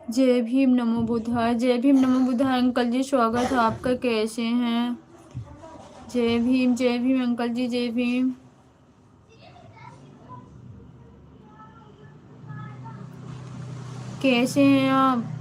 जय भीम नमो बुद्धाय। जय भीम नमो बुद्धाय अंकल जी, स्वागत है आपका। कैसे हैं? जय भीम अंकल जी, जय भीम। कैसे हैं आप?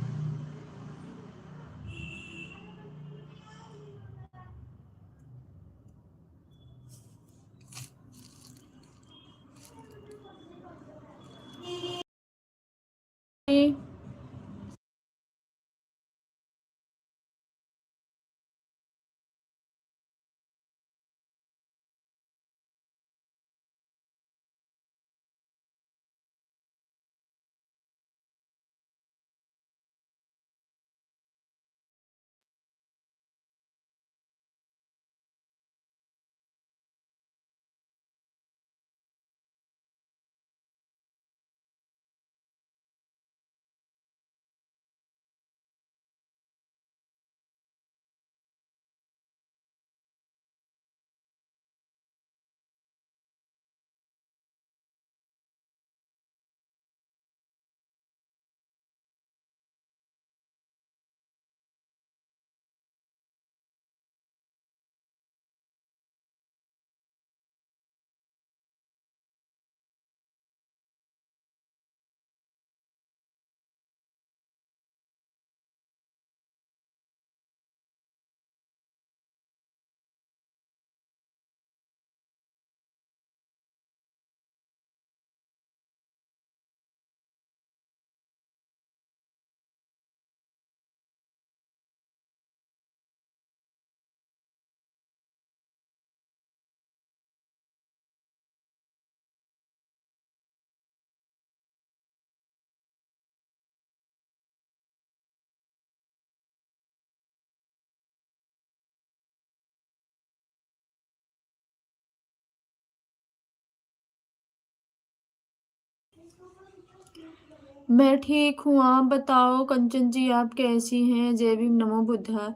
मैं ठीक हूँ, आप बताओ कंचन जी, आप कैसी हैं? जय भीम नमो बुद्धाय।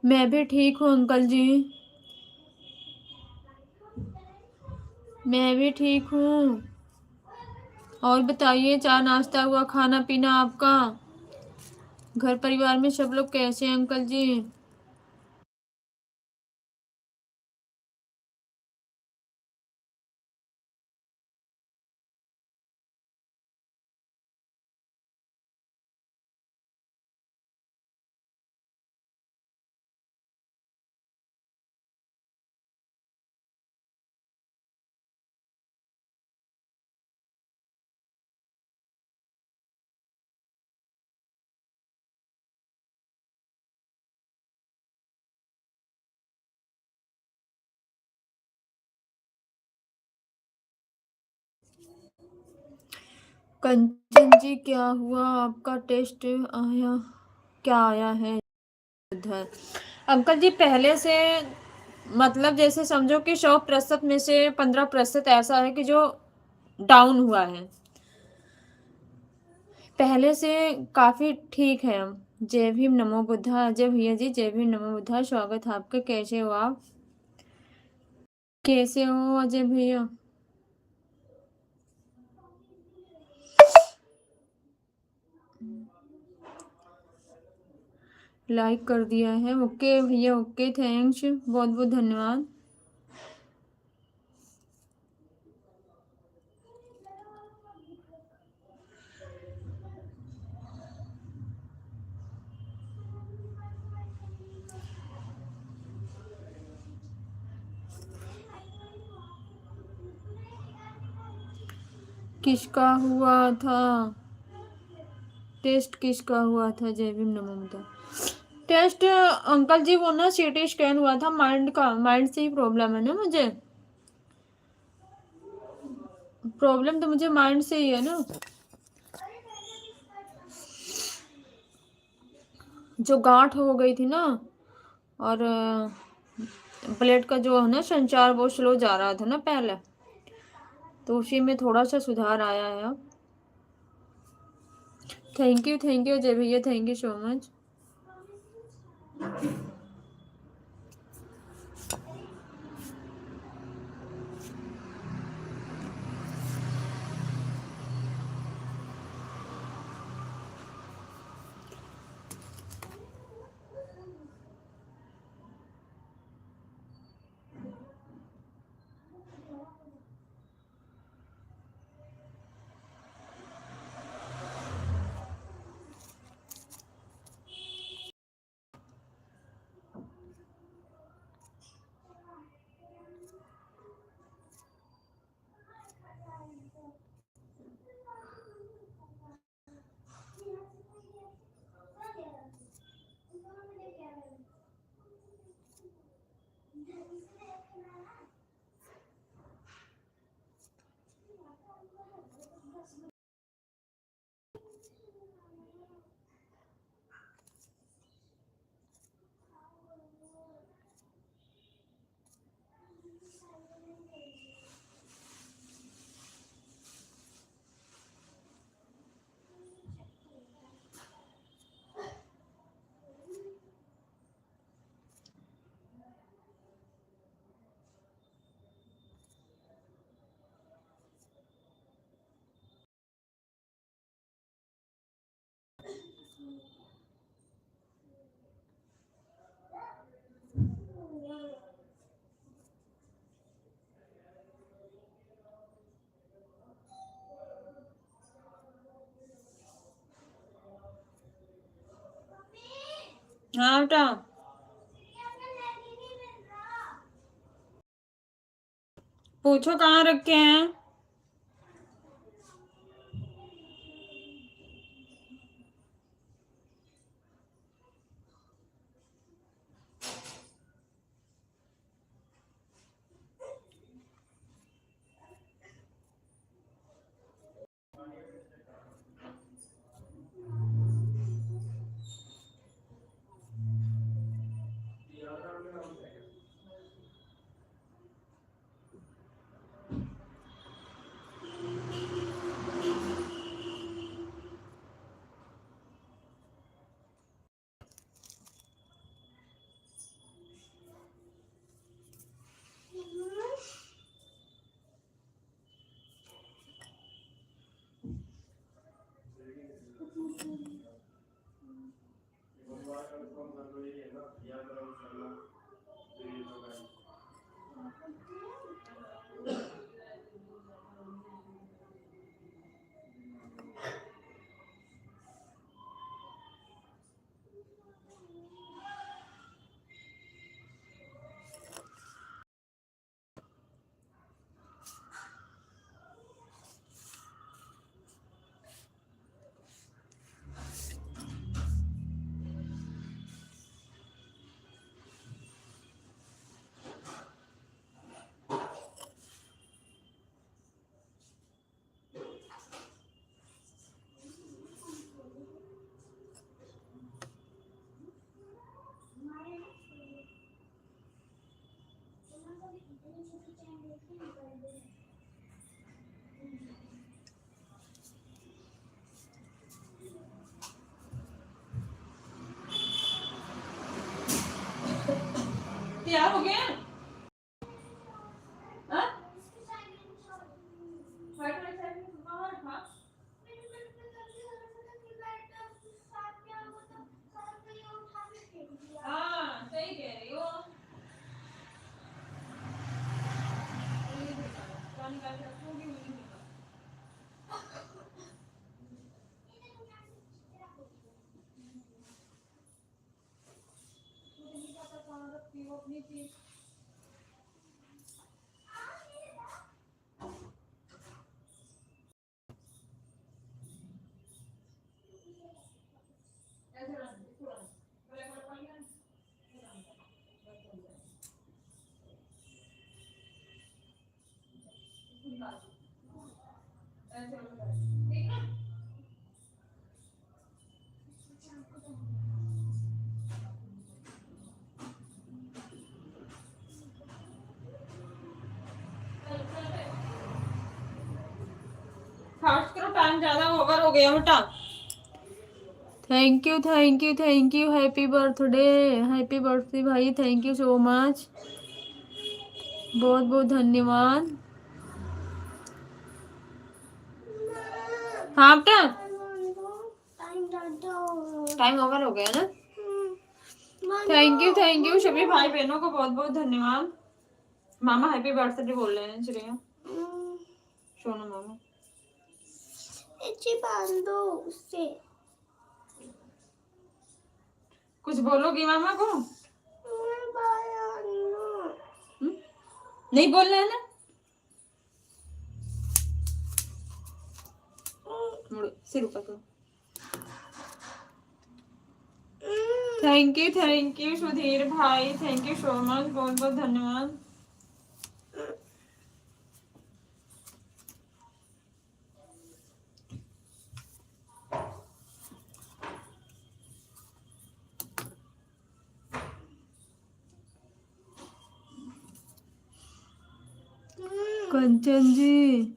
मैं भी ठीक हूँ अंकल जी, मैं भी ठीक हूँ। और बताइए, चाय नाश्ता हुआ, खाना पीना आपका? घर परिवार में सब लोग कैसे हैं अंकल जी? कंचन जी, क्या हुआ? आपका टेस्ट आया? क्या आया है? उधर अंकल जी, पहले से मतलब जैसे समझो कि 100% में से 15% ऐसा है कि जो डाउन हुआ है। पहले से काफी ठीक है हम। जय भीम नमो बुद्धा अजय भैया जी, जय भीम नमो बुद्धा, स्वागत है आपका। कैसे हो आप? कैसे हो अजय भैया? लाइक कर दिया है, ओके भैया, ओके, थैंक्स, बहुत बहुत धन्यवाद। किसका हुआ था टेस्ट? किसका हुआ था? जय भीम नमो बुद्धा। टेस्ट अंकल जी, वो ना सीटी स्कैन हुआ था माइंड का। माइंड से ही प्रॉब्लम है ना मुझे। प्रॉब्लम तो मुझे माइंड से ही है ना। जो गांठ हो गई थी ना, और ब्लड का जो है ना संचार, वो स्लो जा रहा था ना पहले, तो उसी में थोड़ा सा सुधार आया है अब। थैंक यू जय भैया, थैंक यू सो मच। हाँ बेटा, पूछो कहाँ रखे हैं। तैयार हो गया? हाँ? हाँ, सही कह रही हो। पानी डाल के रखोगी, मुझे नहीं पता। मुझे नहीं पता कहाँ रखती हो अपनी चीज। ऐसे रख, इसको रख। बड़े-बड़े पानी डाल। ऐसे रख। ठीक है? फास्ट करो, टाइम ज्यादा ओवर हो गया बेटा। Thank you, thank you, thank you. Happy birthday, happy birthday भाई, थैंक यू सो मच, बहुत बहुत धन्यवाद। हाँ बेटा, टाइम ओवर हो गया ना। थैंक यू सभी भाई बहनों को बहुत बहुत धन्यवाद। मामा हैप्पी बर्थडे बोल रहे हैं श्रेया। सोनू मामा बांध दो उससे। कुछ बोलोगी मामा को? नहीं बोलना है ना। मुड़ो, सिर ऊपर करो। थैंक यू सुधीर भाई, थैंक यू सो मच, बहुत बहुत धन्यवाद। कंचन जी,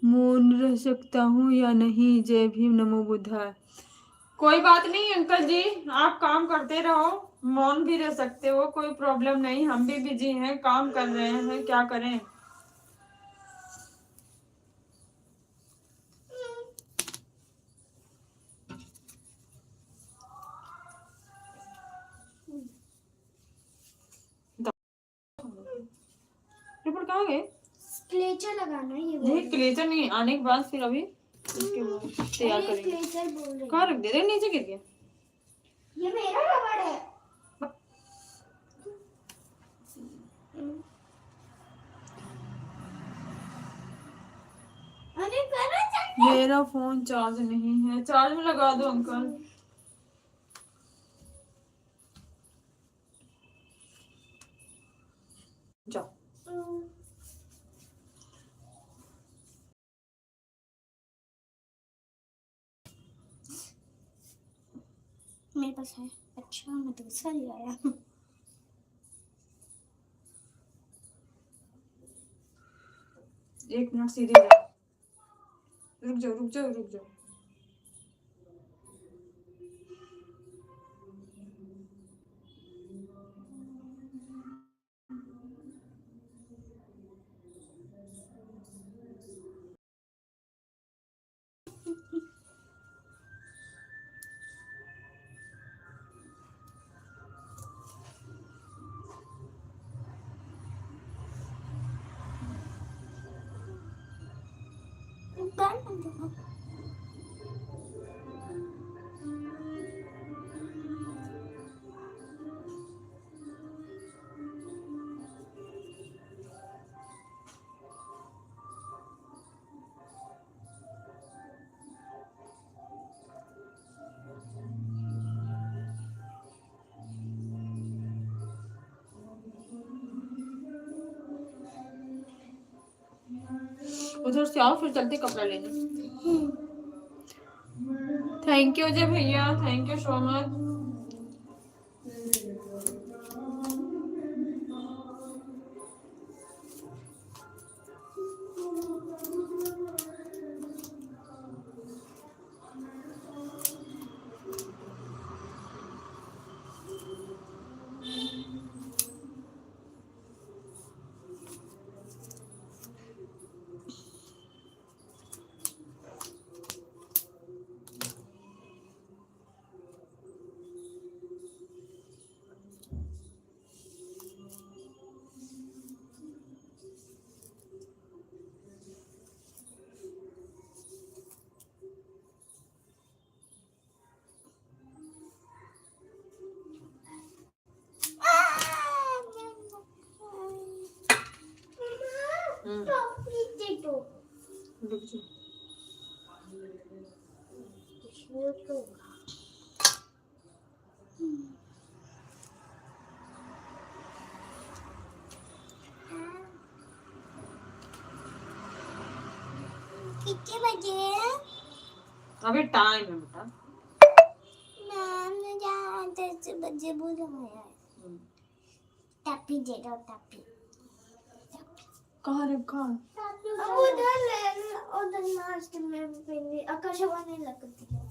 मौन रह सकता हूँ या नहीं? जय भीम, नमो बुद्धाय। कोई बात नहीं अंकल जी, आप काम करते रहो, मौन भी रह सकते हो, कोई प्रॉब्लम नहीं। हम भी बिजी हैं, काम कर रहे हैं, क्या करें। रिपोर्ट कहाँ गए? क्लेचर लगाना है ये। नहीं क्लेचर नहीं, आने के बाद फिर अभी उसके बाद तैयार करेंगे। क्लेचर बोल रहे हैं। कहाँ रख दे रहे? नीचे गिर गया। ये मेरा रबड़ है। अरे करो जल्दी। मेरा फोन चार्ज नहीं है, चार्ज में लगा दो अंकल। जाओ। मेरे पास है। अच्छा मैं दूसरा ले आया। 1 मिनट सीधे जाओ। रुक जाओ रुक जाओ रुक जाओ। उधर से आओ फिर चलते कपड़ा लेने। थैंक यू अजय भैया, थैंक यू सो मच। रुक जाओ। कितने बजे हैं? अभी टाइम है बेटा। मैम ने जहाँ 10 बजे बुलाया है। टप्पी दे दो टप्पी। कहाँ रखा? उधर लास्ट में पहले आकाशवाणी लगती है।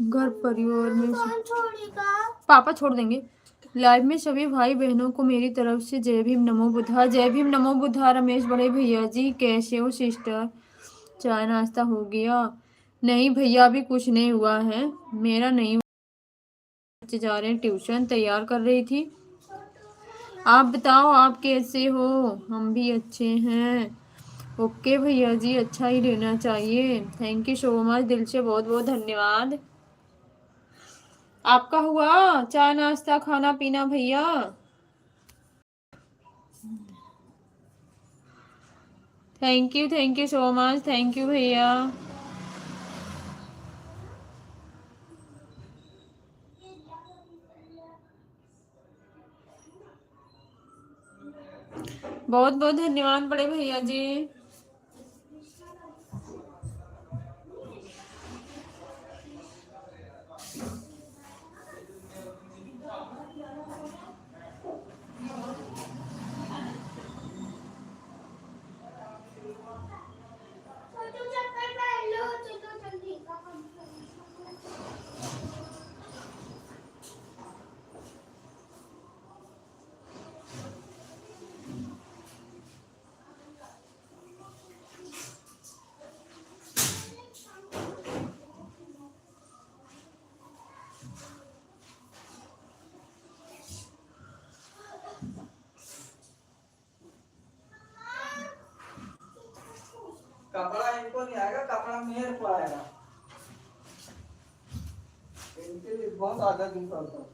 घर परिवार में कौन छोड़ेगा? पापा छोड़ देंगे। लाइव में सभी भाई बहनों को मेरी तरफ से जय भीम नमो बुद्धा। जय भीम नमो बुद्धा। रमेश बड़े भैया जी कैसे हो सिस्टर? चाय नाश्ता हो गया? नहीं भैया अभी कुछ नहीं हुआ है मेरा। नहीं बच्चे जा रहे हैं ट्यूशन, तैयार कर रही थी। आप बताओ आप कैसे हो? हम भी अच्छे हैं। ओके भैया जी, अच्छा ही रहना चाहिए। थैंक यू सो मच, दिल से बहुत बहुत धन्यवाद। आपका हुआ चाय नाश्ता खाना पीना भैया? Thank you so much, thank you भैया। बहुत बहुत धन्यवाद बड़े भैया जी। कपड़ा इनको नहीं आएगा, कपड़ा मेरे को आएगा। इनके लिए बहुत आदत निकलता है।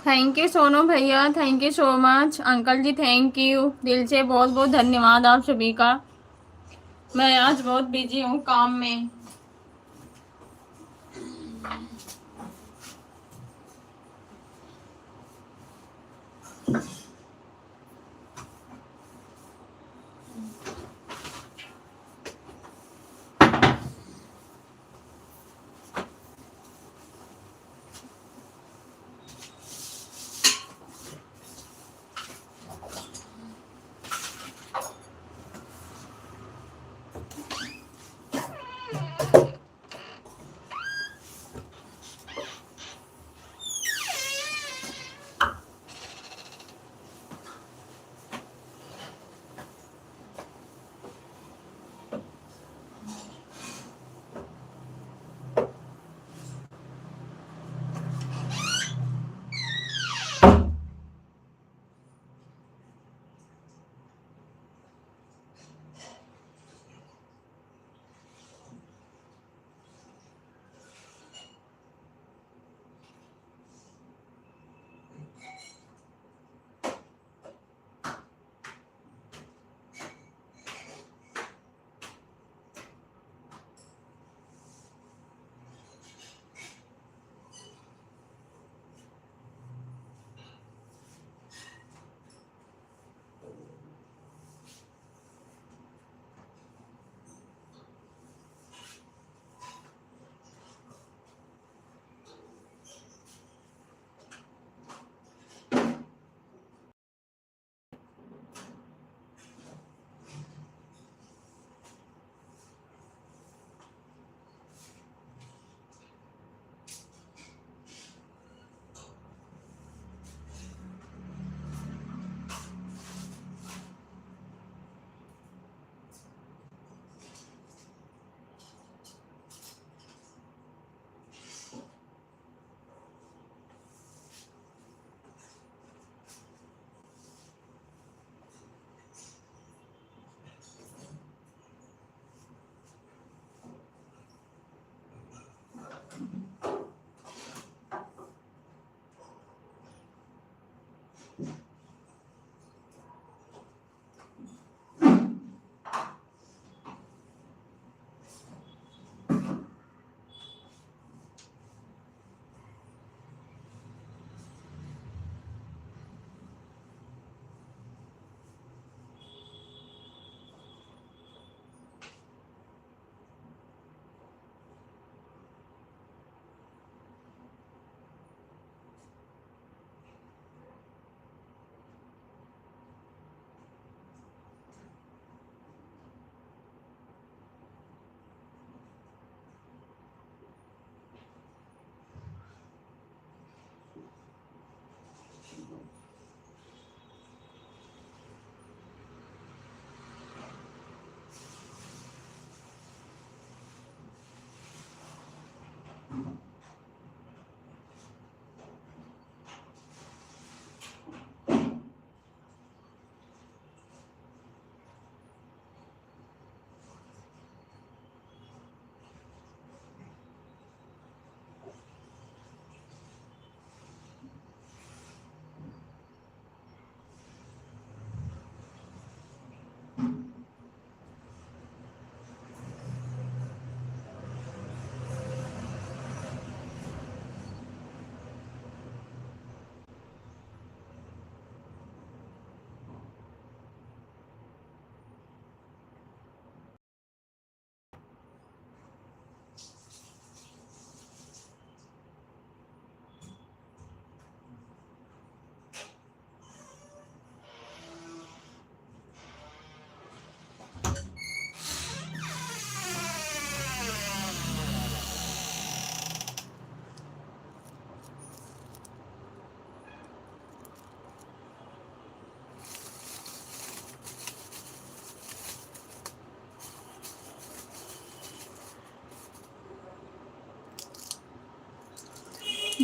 थैंक यू सोनू भैया, thank you so much. Uncle जी थैंक यू, दिल से बहुत बहुत धन्यवाद आप सभी का। मैं आज बहुत बिजी हूँ काम में।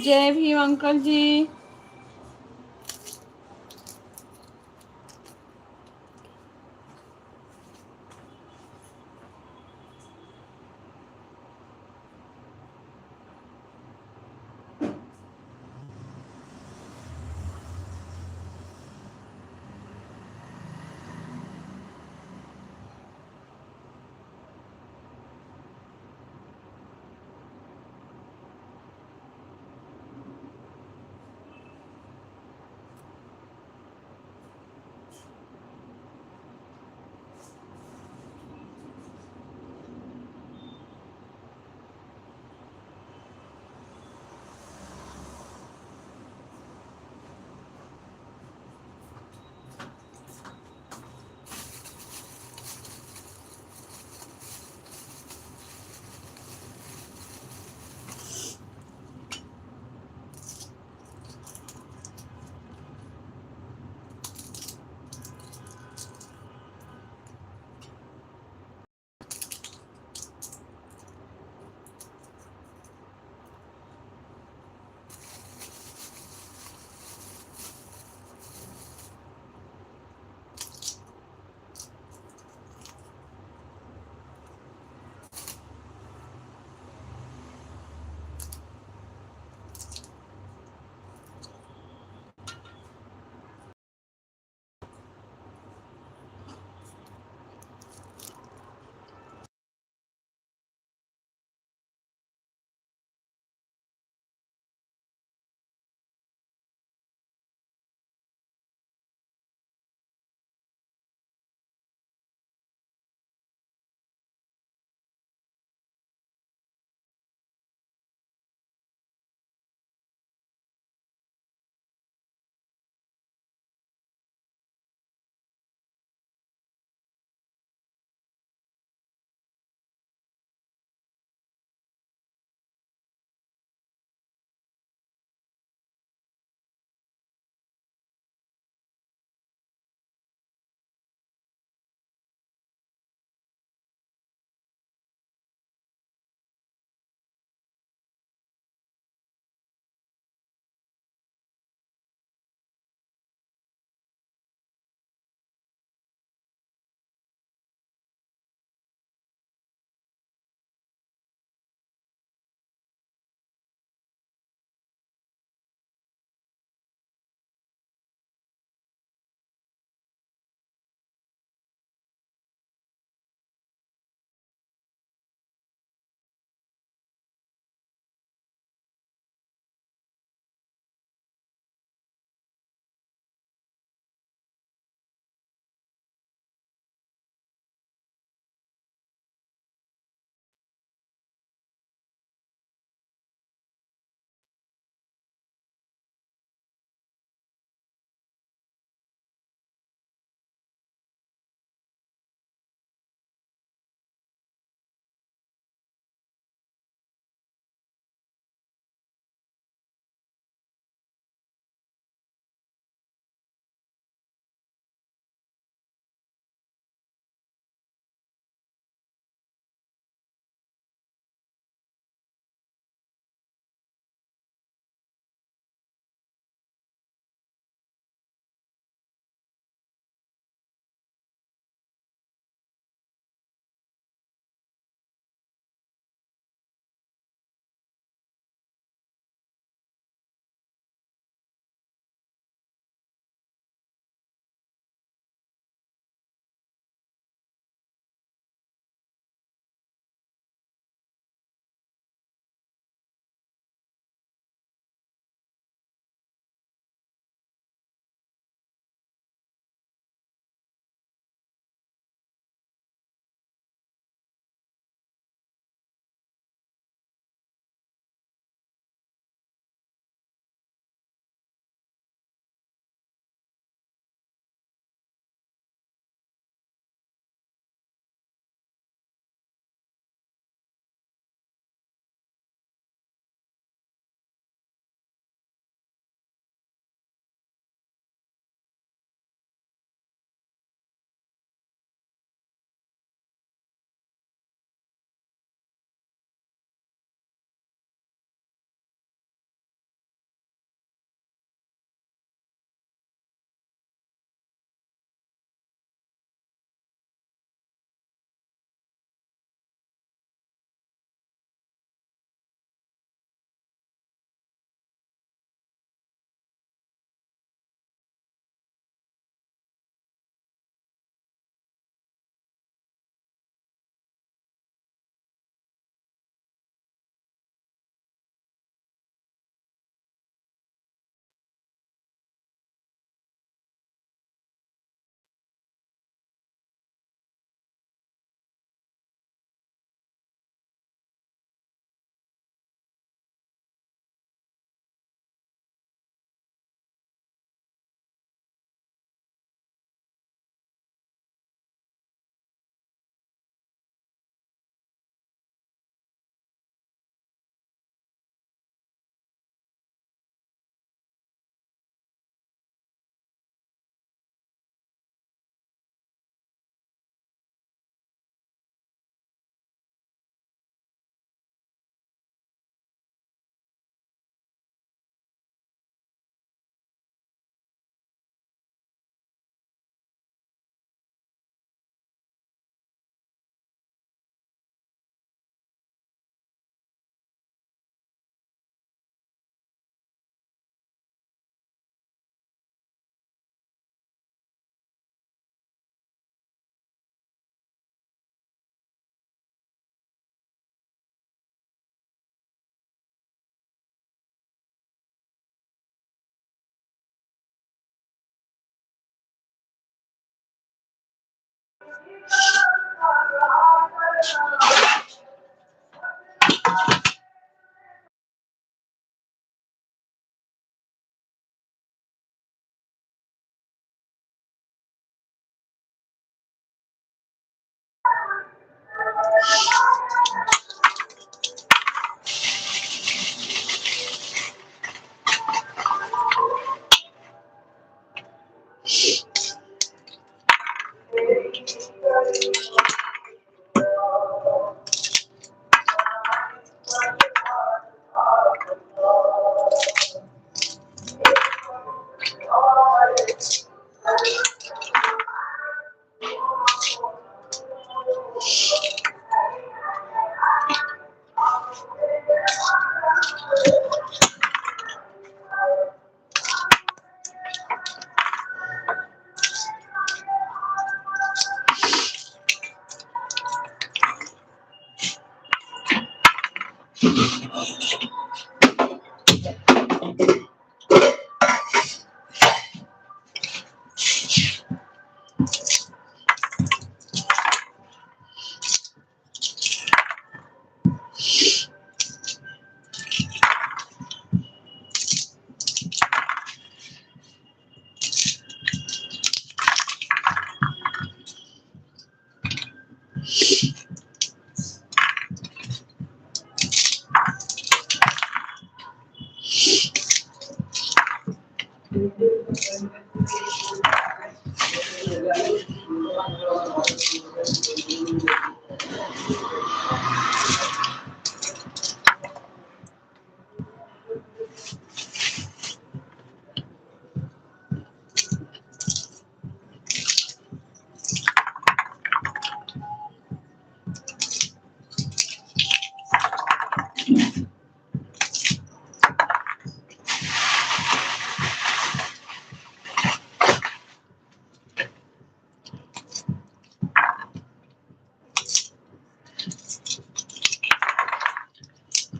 जय भीम अंकल जी।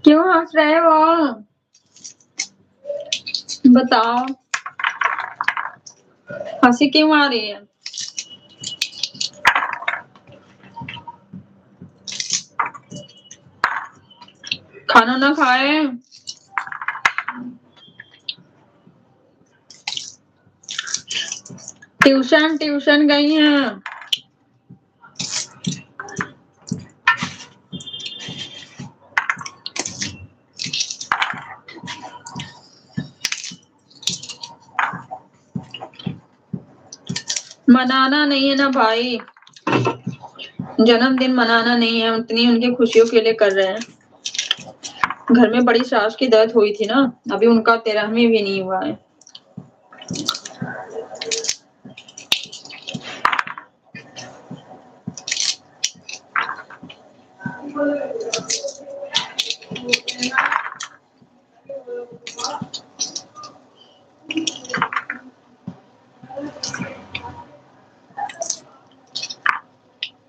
क्यों हंस रहे हो? बताओ, हंसी क्यों आ रही है? खाना ना खाए? ट्यूशन गई हैं। मनाना नहीं है ना भाई, जन्मदिन मनाना नहीं है, उतनी उनकी खुशियों के लिए कर रहे हैं। घर में बड़ी सास की डेथ हुई थी ना, अभी उनका 13वीं भी नहीं हुआ है।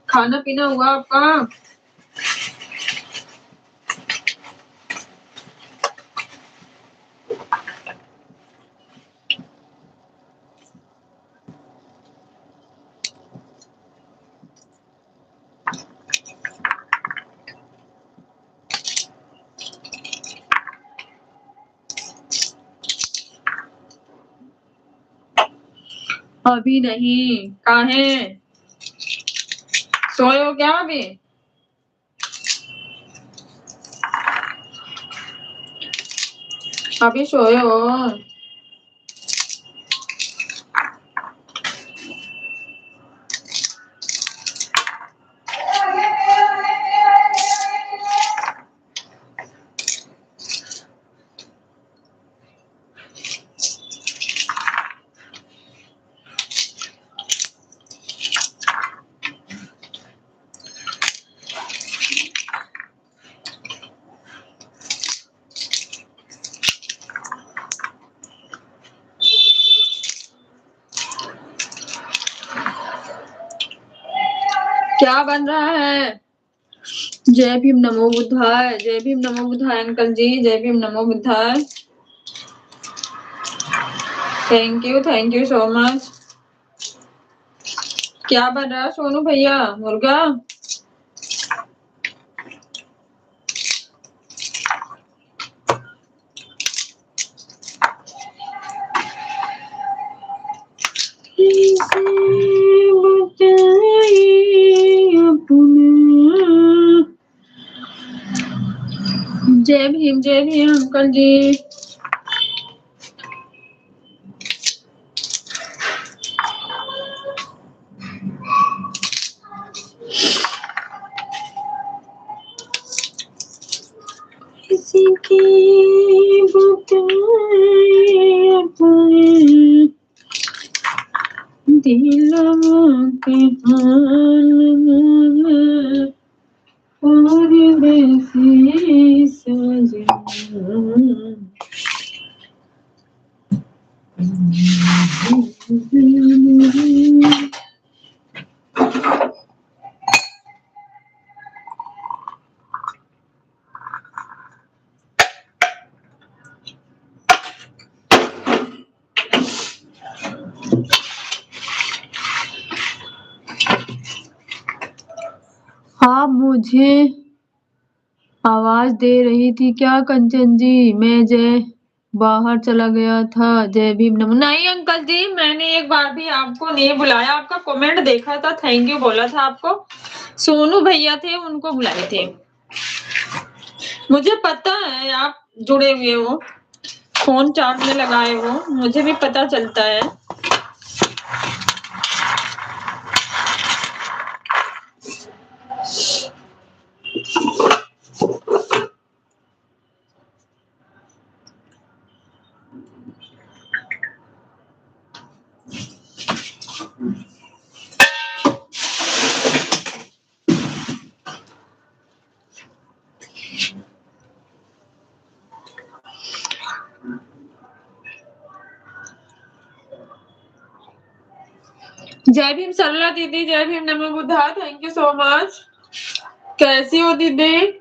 खाना पीना हुआ आपका? अभी नहीं, काहे? सोए हो क्या अभी? अभी सोए हो? क्या बन रहा है? जय भीम नमो बुद्धाय, जय भीम नमो बुद्धाय अंकल जी, जय भीम नमो बुद्धाय। Thank you so much. क्या बन रहा है सोनू भैया? मुर्गा? जय भीम अंकल जी। किसी की बुकाएं अपने दिलों के हाल में और वैसी सजना। आप मुझे आवाज दे रही थी क्या कंचन जी? मैं जय बाहर चला गया था। जय भीम नमो। नहीं अंकल जी, मैंने एक बार भी आपको नहीं बुलाया। आपका कमेंट देखा था, थैंक यू बोला था आपको। सोनू भैया थे, उनको बुलाए थे। मुझे पता है आप जुड़े हुए हो, फोन चार्ज में लगाए हो, मुझे भी पता चलता है। जय भीम सरला दीदी, जय भीम नमो Buddha, thank you so much. कैसी हो दीदी?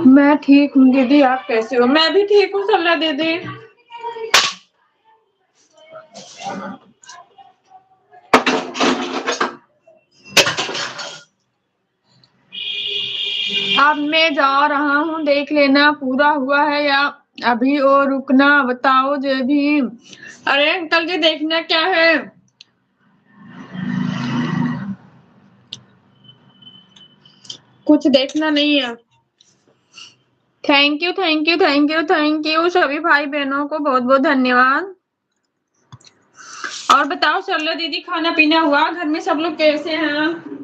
मैं ठीक हूँ दीदी, आप कैसे हो? मैं भी ठीक हूँ सरला दीदी। अब मैं जा रहा हूँ, देख लेना पूरा हुआ है या अभी और रुकना, बताओ जय भीम। अरे अंकल जी देखना क्या है, कुछ देखना नहीं है। Thank you thank you thank you thank you सभी भाई बहनों को बहुत बहुत धन्यवाद। और बताओ सरला दीदी, खाना पीना हुआ? घर में सब लोग कैसे हैं?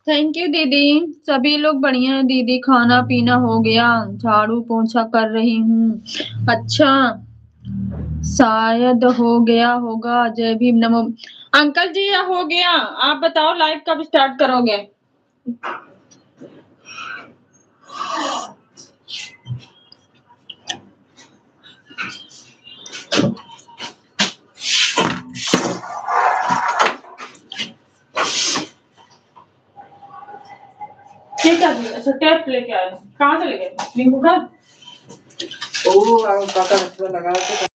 थैंक यू दीदी, सभी लोग बढ़िया है दीदी। खाना पीना हो गया, झाड़ू पोछा कर रही हूँ। अच्छा शायद हो गया होगा। जय भीम नमो। अंकल जी या हो गया, आप बताओ लाइव कब स्टार्ट करोगे? ठीक है, अच्छा टेप लेके आए, कहाँ चले गए? लिंगू का काका लगा के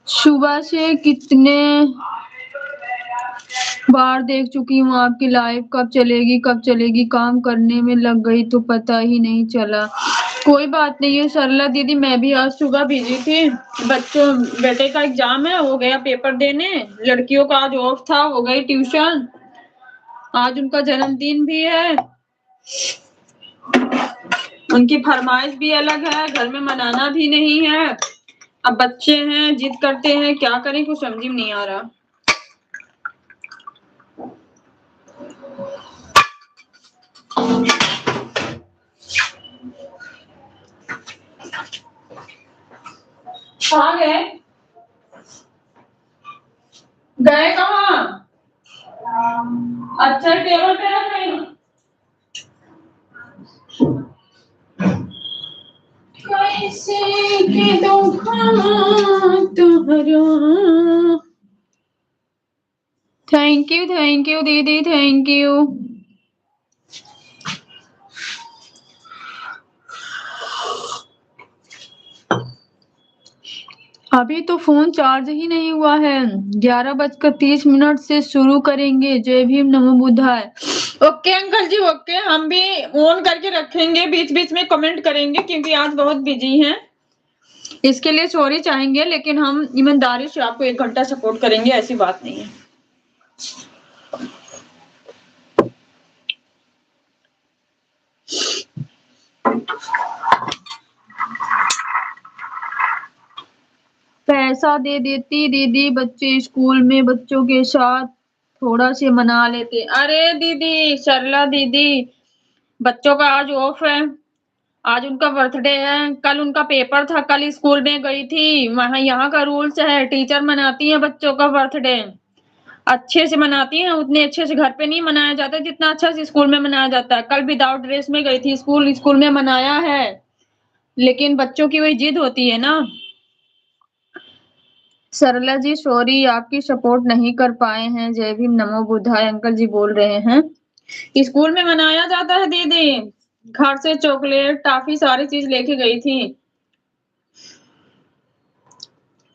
सुबह से कितने बार देख चुकी हूँ आपकी लाइव। कब चलेगी, काम करने में लग गई तो पता ही नहीं चला। कोई बात नहीं है सरला दीदी, मैं भी आज सुबह बिजी थी। बेटे का एग्जाम है, हो गया पेपर देने। लड़कियों का आज ऑफ था, हो गई ट्यूशन। आज उनका जन्मदिन भी है, उनकी फरमाइश भी अलग है, घर में मनाना भी नहीं है। अब बच्चे हैं, जिद करते हैं, क्या करें, कुछ समझ में नहीं आ रहा। कहाँ गए? गए कहाँ? अच्छा, टेबल पे रख रही हूँ। कैसे के दुखा तुहरा। थैंक यू दीदी, थैंक यू। अभी तो फोन चार्ज ही नहीं हुआ है। 11:30 से शुरू करेंगे। जय भीम नमो बुद्धाय। ओके अंकल जी, ओके, हम भी ऑन करके रखेंगे, बीच बीच में कमेंट करेंगे क्योंकि आज बहुत बिजी हैं। इसके लिए सॉरी चाहेंगे, लेकिन हम ईमानदारी से आपको 1 घंटा सपोर्ट करेंगे, ऐसी बात नहीं है। पैसा दे देती दीदी, बच्चे स्कूल में बच्चों के साथ थोड़ा से मना लेते। अरे दीदी, सरला दीदी, बच्चों का आज ऑफ है, आज उनका बर्थडे है, कल उनका पेपर था, कल स्कूल में गई थी, वहां यहाँ का रूल्स है, टीचर मनाती है बच्चों का बर्थडे, अच्छे से मनाती हैं, उतने अच्छे से घर पे नहीं मनाया जाता जितना अच्छा से स्कूल में मनाया जाता है। कल विदाउट ड्रेस में गई थी स्कूल, स्कूल में मनाया है, लेकिन बच्चों की वही जिद होती है ना। सरला जी सॉरी, आपकी सपोर्ट नहीं कर पाए हैं। जय भीम नमो बुद्धाय अंकल जी बोल रहे हैं। स्कूल में मनाया जाता है दीदी, घर से चॉकलेट टॉफी सारी चीज लेके गई थी,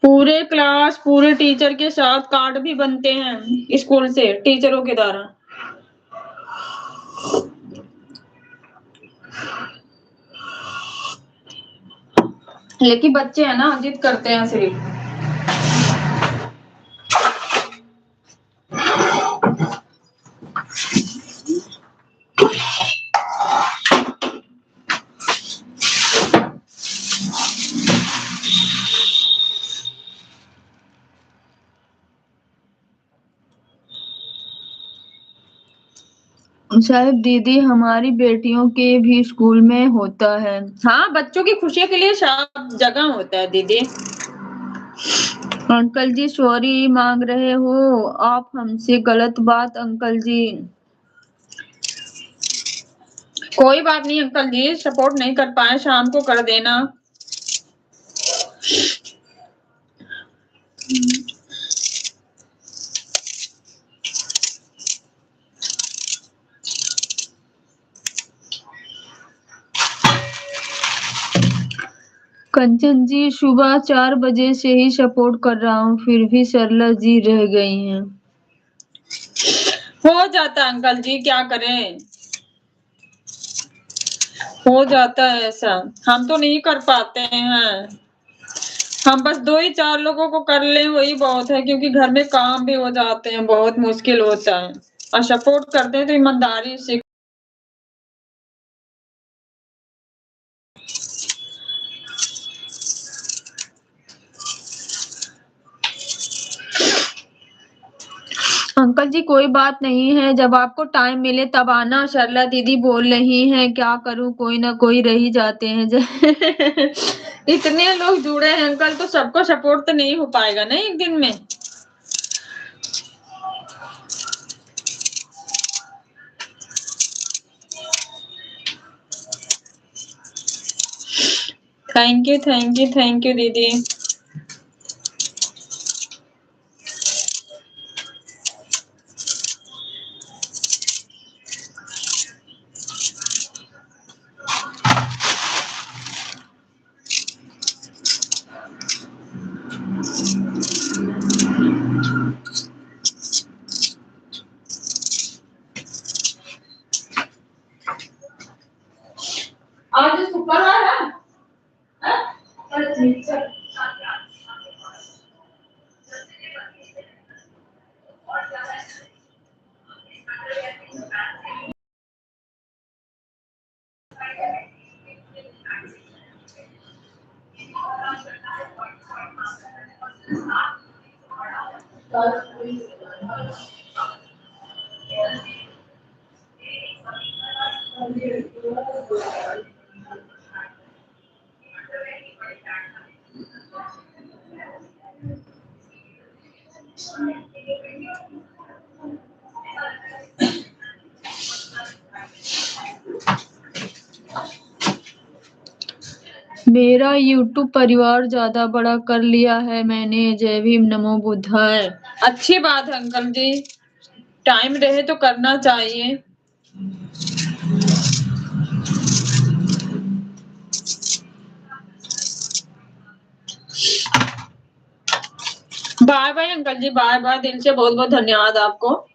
पूरे क्लास पूरे टीचर के साथ कार्ड भी बनते हैं स्कूल से टीचरों के द्वारा। लेकिन बच्चे है ना, जिद करते हैं सिर्फ। साहब दीदी, हमारी बेटियों के भी स्कूल में होता है। हाँ, बच्चों की खुशी के लिए सब जगह होता है दीदी। अंकल जी सॉरी मांग रहे हो आप हमसे, गलत बात अंकल जी। कोई बात नहीं अंकल जी, सपोर्ट नहीं कर पाए, शाम को कर देना। कंचन जी, सुबह 4 बजे से ही सपोर्ट कर रहा हूँ, फिर भी सरला जी रह गई हैं। हो जाता है अंकल जी, क्या करें, हो जाता है ऐसा, हम तो नहीं कर पाते हैं। हम बस 2 ही 4 लोगों को कर ले वही बहुत है, क्योंकि घर में काम भी हो जाते हैं, बहुत मुश्किल होता है, और सपोर्ट करते हैं तो ईमानदारी से। अंकल जी कोई बात नहीं है, जब आपको टाइम मिले तब आना। सरला दीदी बोल रही हैं, क्या करूं, कोई ना कोई रह ही जाते हैं। इतने लोग जुड़े हैं अंकल, तो सबको सपोर्ट तो नहीं हो पाएगा ना एक दिन में। थैंक यू दीदी। आज शुक्रवार है, मेरा यूट्यूब परिवार ज्यादा बड़ा कर लिया है मैंने। जय भीम, नमो बुद्धाय। अच्छी बात है अंकल जी, टाइम रहे तो करना चाहिए। बाय बाय अंकल जी, बाय बाय। दिल से बहुत बहुत धन्यवाद आपको।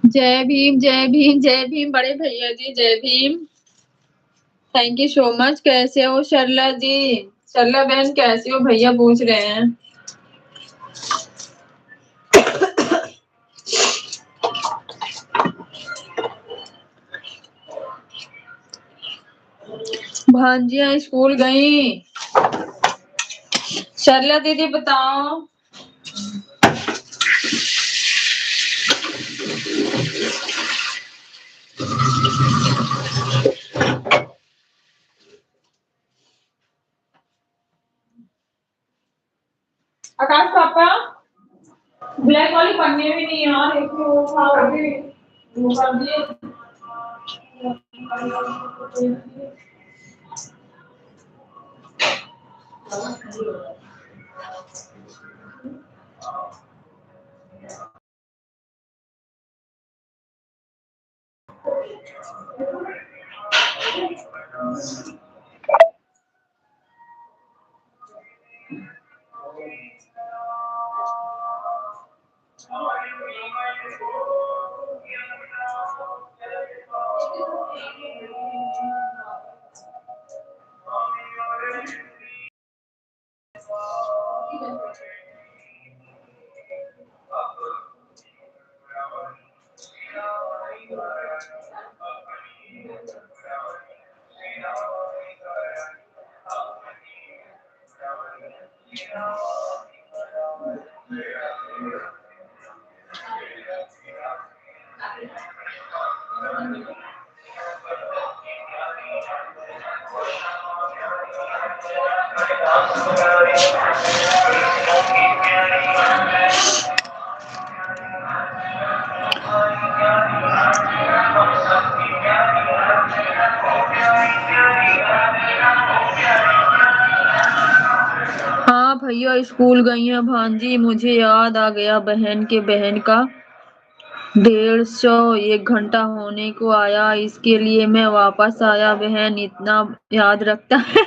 जय भीम, जय भीम, जय भीम बड़े भैया जी, जय Bhim. Thank you so much. कैसे हो सरला जी? सरला बहन कैसे हो भैया पूछ रहे हैं। भांजिया स्कूल गई। सरला दीदी बताओ। आकाश पापा, ब्लैक वाली पन्ने भी नहीं यार, एक वो कर दिए। हाँ भैया स्कूल गई है भांजी। मुझे याद आ गया बहन का 150 1 घंटा होने को आया, इसके लिए मैं वापस आया। बहन इतना याद रखता है।